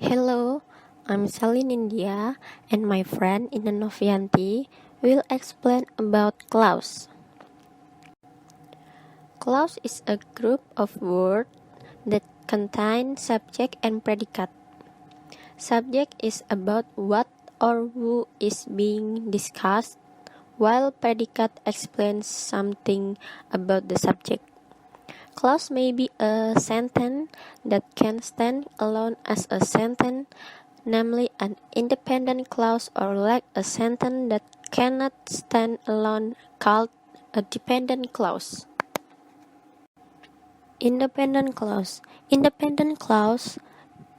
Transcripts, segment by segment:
Hello, I'm Selly Nindya and my friend Inne Noviyanti will explain about clause. Clause is a group of words that contain subject and predicate. Subject is about what or who is being discussed, while predicate explains something about the subject. Clause may be a sentence that can stand alone as a sentence, namely an independent clause, or like a sentence that cannot stand alone called a dependent clause. Independent clause. Independent clause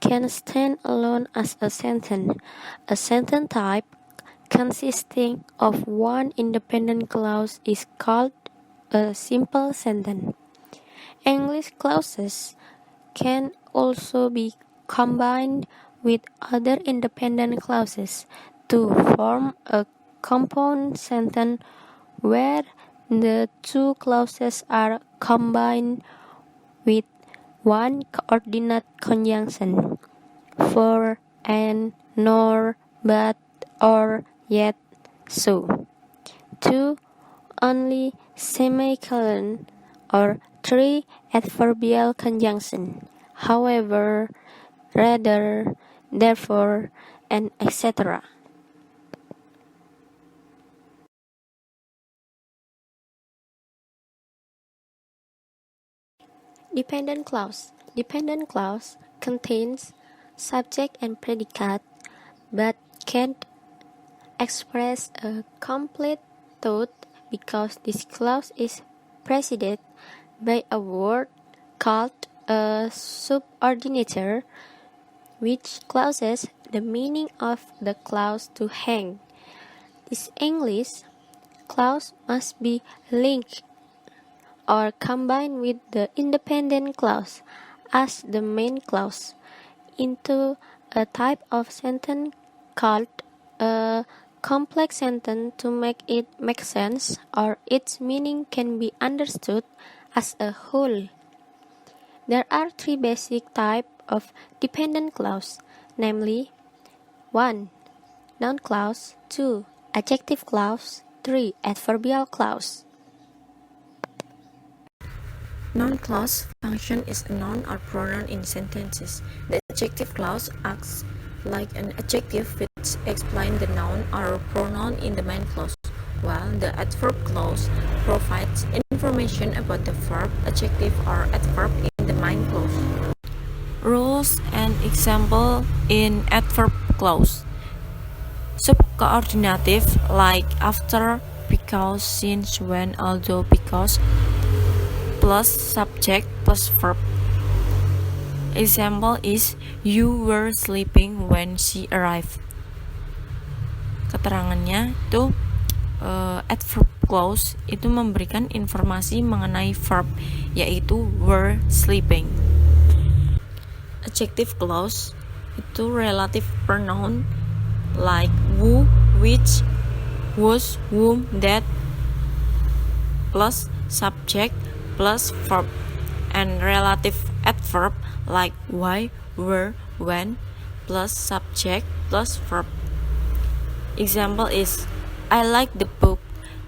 can stand alone as a sentence. A sentence type consisting of one independent clause is called a simple sentence. English clauses can also be combined with other independent clauses to form a compound sentence where the two clauses are combined with one coordinate conjunction. For, and, nor, but, or, yet, so. 2. Only, semicolon, or 3. Adverbial conjunction. However, rather, therefore, and etc. Dependent clause. Dependent clause contains subject and predicate but can't express a complete thought because this clause is preceded by a word called a subordinator, which causes the meaning of the clause to hang. This English clause must be linked or combined with the independent clause as the main clause into a type of sentence called a complex sentence to make it make sense or its meaning can be understood as a whole. There are three basic types of dependent clause, namely 1. Noun clause, 2. Adjective clause, 3. Adverbial clause. Noun clause function is a noun or pronoun in sentences. The adjective clause acts like an adjective which explains the noun or pronoun in the main clause, while the adverb clause provides information about the verb, adjective, or adverb in the main clause. Rules and example in adverb clause. Subcoordinative like after, because, since, when, although, because, plus subject plus verb. Example is you were sleeping when she arrived. Keterangannya itu adverb clause itu memberikan informasi mengenai verb yaitu were sleeping. Adjective clause itu relative pronoun like who, which, whose, whom, that plus subject plus verb, and relative adverb like why, where, when plus subject plus verb. Example is I like the book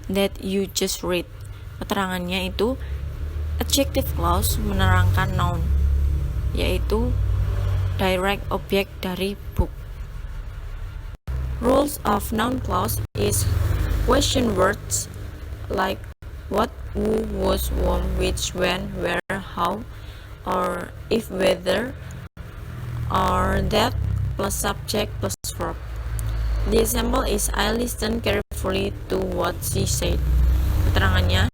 that you just read. Keterangannya itu adjective clause menerangkan noun yaitu direct object dari book. Rules of noun clause is question words like what, who, was, whom, which, when, where, how, or if, whether, or that plus subject plus verb. The example is I listened carefully to what she said. Keterangannya,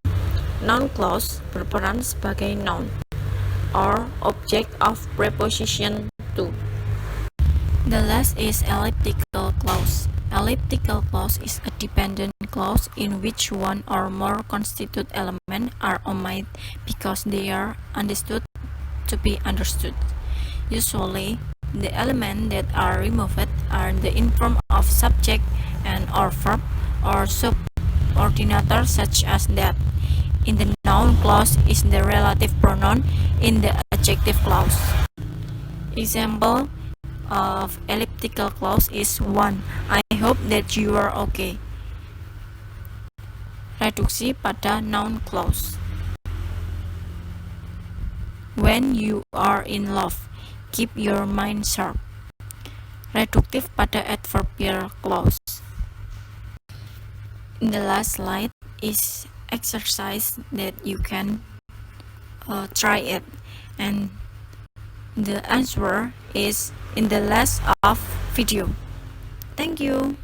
noun clause berperan sebagai noun or object of preposition to. The last is elliptical clause. Elliptical clause is a dependent clause in which one or more constituent elements are omitted because they are understood to be understood. Usually, the elements that are removed are the in form of subject and or verb or subordinator such as that. In the noun clause is the relative pronoun in the adjective clause. Example, of elliptical clause is 1. I hope that you are okay. Reduksi pada noun clause. When you are in love, keep your mind sharp. Reduktif pada adverbial clause. In the last slide is exercise that you can try it, and the answer is in the last of video. Thank you.